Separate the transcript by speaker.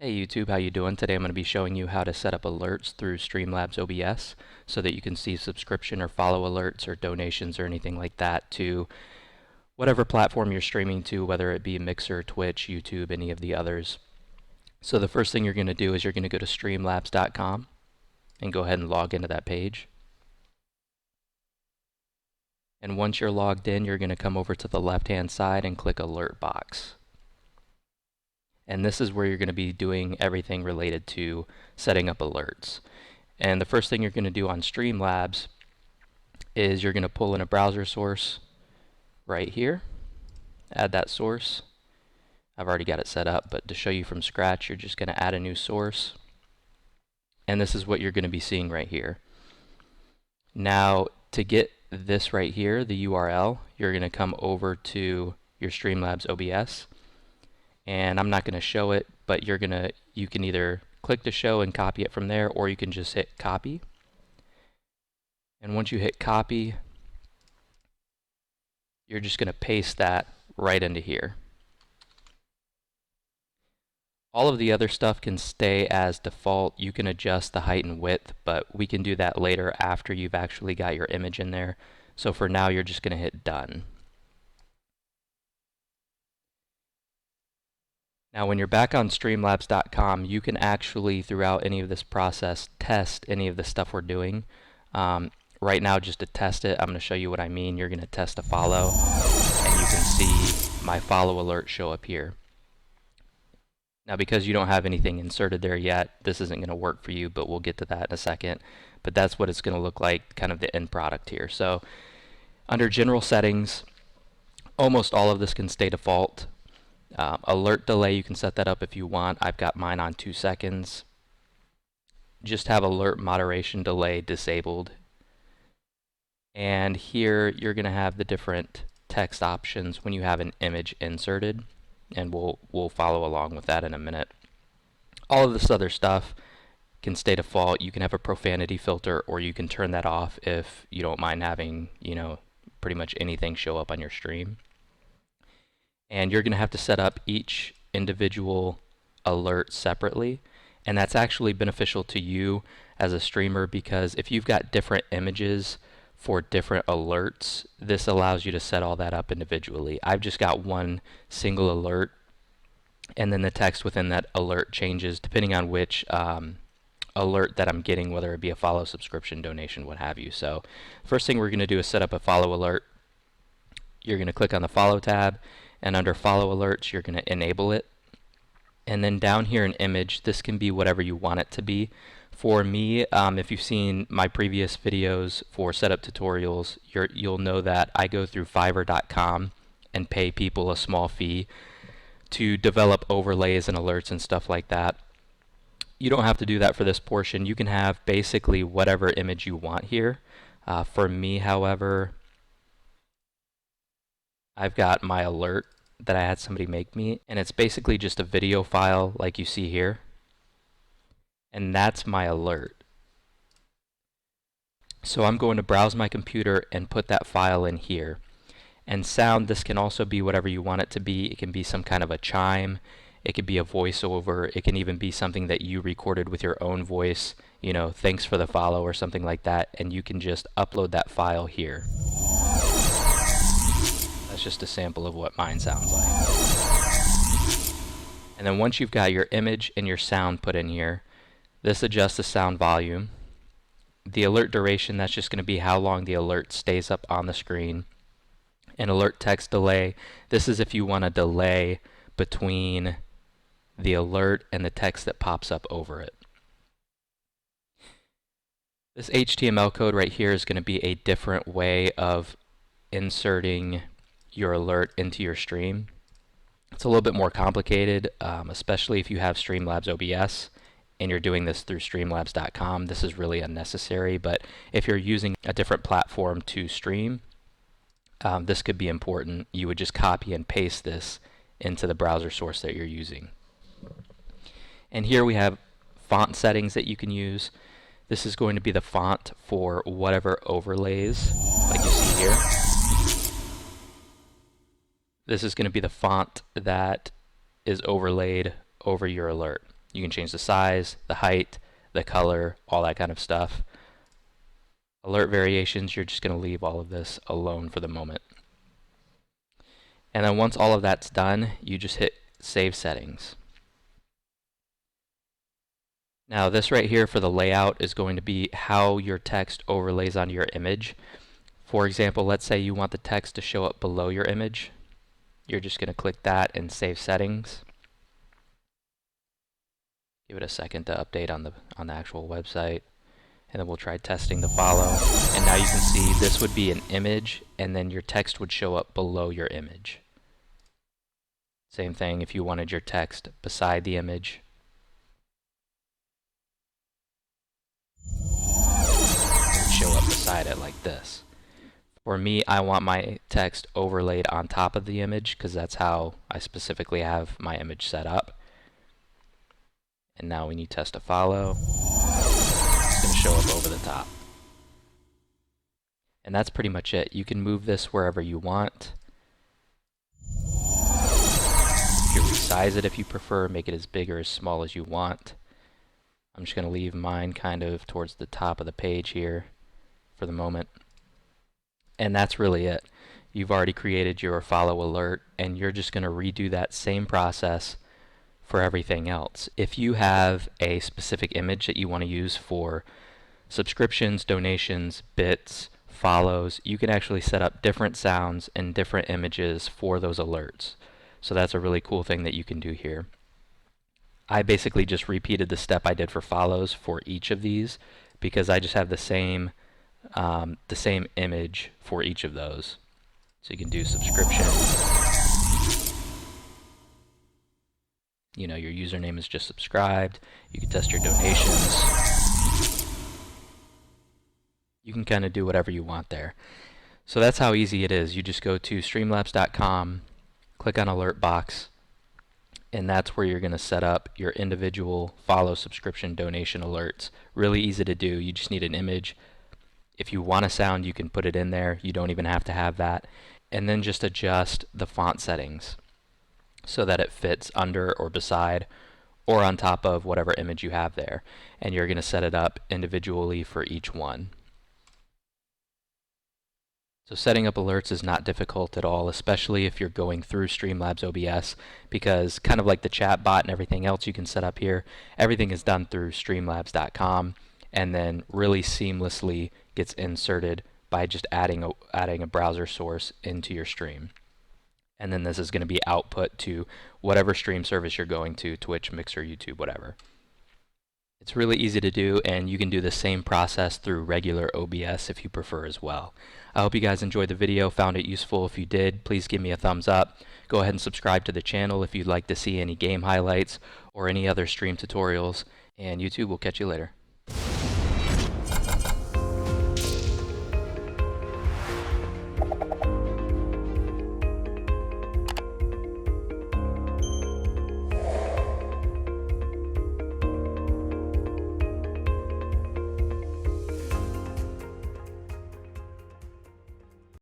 Speaker 1: Hey YouTube, how you doing? Today I'm going to be showing you how to set up alerts through Streamlabs OBS so that you can see subscription or follow alerts or donations or anything like that to whatever platform you're streaming to, whether it be Mixer, Twitch, YouTube, any of the others. So the first thing you're going to do is you're going to go to streamlabs.com and go ahead and log into that page. And once you're logged in, you're going to come over to the left-hand side and click Alert Box. And this is where you're going to be doing everything related to setting up alerts. And the first thing you're going to do on Streamlabs is you're going to pull in a browser source right here, add that source. I've already got it set up, but to show you from scratch, you're just going to add a new source. And this is what you're going to be seeing right here. Now, to get this right here, the URL, you're going to come over to your Streamlabs OBS. And I'm not going to show it, but you can either click to show and copy it from there, or you can just hit copy. And once you hit copy, you're just going to paste that right into here. All of the other stuff can stay as default. You can adjust the height and width, but we can do that later after you've actually got your image in there. So for now, you're just going to hit done. Now when you're back on Streamlabs.com, you can actually, throughout any of this process, test any of the stuff we're doing. Right now, just to test it, I'm going to show you what I mean. You're going to test a follow, and you can see my follow alert show up here. Now because you don't have anything inserted there yet, this isn't going to work for you, but we'll get to that in a second. But that's what it's going to look like, kind of the end product here. So under general settings, almost all of this can stay default. Alert delay, you can set that up if you want. I've got mine on 2 seconds. Just have alert moderation delay disabled. And here you're going to have the different text options when you have an image inserted, and we'll follow along with that in a minute. All of this other stuff can stay default. You can have a profanity filter, or you can turn that off if you don't mind having, pretty much anything show up on your stream. And you're going to have to set up each individual alert separately. And that's actually beneficial to you as a streamer, because if you've got different images for different alerts, this allows you to set all that up individually. I've just got one single alert, and then the text within that alert changes depending on which alert that I'm getting, whether it be a follow, subscription, donation, what have you. So first thing we're going to do is set up a follow alert. You're going to click on the follow tab, and under follow alerts, you're going to enable it. And then down here in image, this can be whatever you want it to be. For me, if you've seen my previous videos for setup tutorials, you'll know that I go through Fiverr.com and pay people a small fee to develop overlays and alerts and stuff like that. You don't have to do that for this portion. You can have basically whatever image you want here. For me, however, I've got my alert that I had somebody make me, and it's basically just a video file like you see here. And that's my alert. So I'm going to browse my computer and put that file in here. And sound, this can also be whatever you want it to be. It can be some kind of a chime. It could be a voiceover. It can even be something that you recorded with your own voice. Thanks for the follow or something like that. And you can just upload that file here. That's just a sample of what mine sounds like. And then once you've got your image and your sound put in here, this adjusts the sound volume. The alert duration, that's just going to be how long the alert stays up on the screen. And alert text delay, this is if you want a delay between the alert and the text that pops up over it. This HTML code right here is going to be a different way of inserting your alert into your stream. It's a little bit more complicated, especially if you have Streamlabs OBS and you're doing this through Streamlabs.com. This is really unnecessary, but if you're using a different platform to stream, this could be important. You would just copy and paste this into the browser source that you're using. And here we have font settings that you can use. This is going to be the font for whatever overlays, like you see here. This is going to be the font that is overlaid over your alert. You can change the size, the height, the color, all that kind of stuff. Alert variations, you're just going to leave all of this alone for the moment. And then once all of that's done, you just hit Save Settings. Now this right here for the layout is going to be how your text overlays onto your image. For example, let's say you want the text to show up below your image. You're just going to click that and Save Settings. Give it a second to update on the actual website. And then we'll try testing the follow. And now you can see this would be an image, and then your text would show up below your image. Same thing if you wanted your text beside the image. It would show up beside it like this. For me, I want my text overlaid on top of the image because that's how I specifically have my image set up. And now when you test to follow, it's going to show up over the top. And that's pretty much it. You can move this wherever you want. You can resize it if you prefer, make it as big or as small as you want. I'm just going to leave mine kind of towards the top of the page here for the moment. And that's really it. You've already created your follow alert, and you're just going to redo that same process for everything else. If you have a specific image that you want to use for subscriptions, donations, bits, follows, you can actually set up different sounds and different images for those alerts. So that's a really cool thing that you can do here. I basically just repeated the step I did for follows for each of these because I just have the same image for each of those. So you can do subscription. You know, your username is just subscribed. You can test your donations. You can kind of do whatever you want there. So that's how easy it is. You just go to SLOBS.com, click on Alert Box, and that's where you're going to set up your individual follow, subscription, donation alerts. Really easy to do. You just need an image. If you want a sound, you can put it in there. You don't even have to have that. And then just adjust the font settings so that it fits under or beside or on top of whatever image you have there. And you're going to set it up individually for each one. So setting up alerts is not difficult at all, especially if you're going through Streamlabs OBS, because kind of like the chat bot and everything else you can set up here, everything is done through Streamlabs.com and then really seamlessly gets inserted by just adding a browser source into your stream. And then this is going to be output to whatever stream service you're going to, Twitch, Mixer, YouTube, whatever. It's really easy to do, and you can do the same process through regular OBS if you prefer as well. I hope you guys enjoyed the video, found it useful. If you did, please give me a thumbs up. Go ahead and subscribe to the channel if you'd like to see any game highlights or any other stream tutorials, and YouTube will catch you later.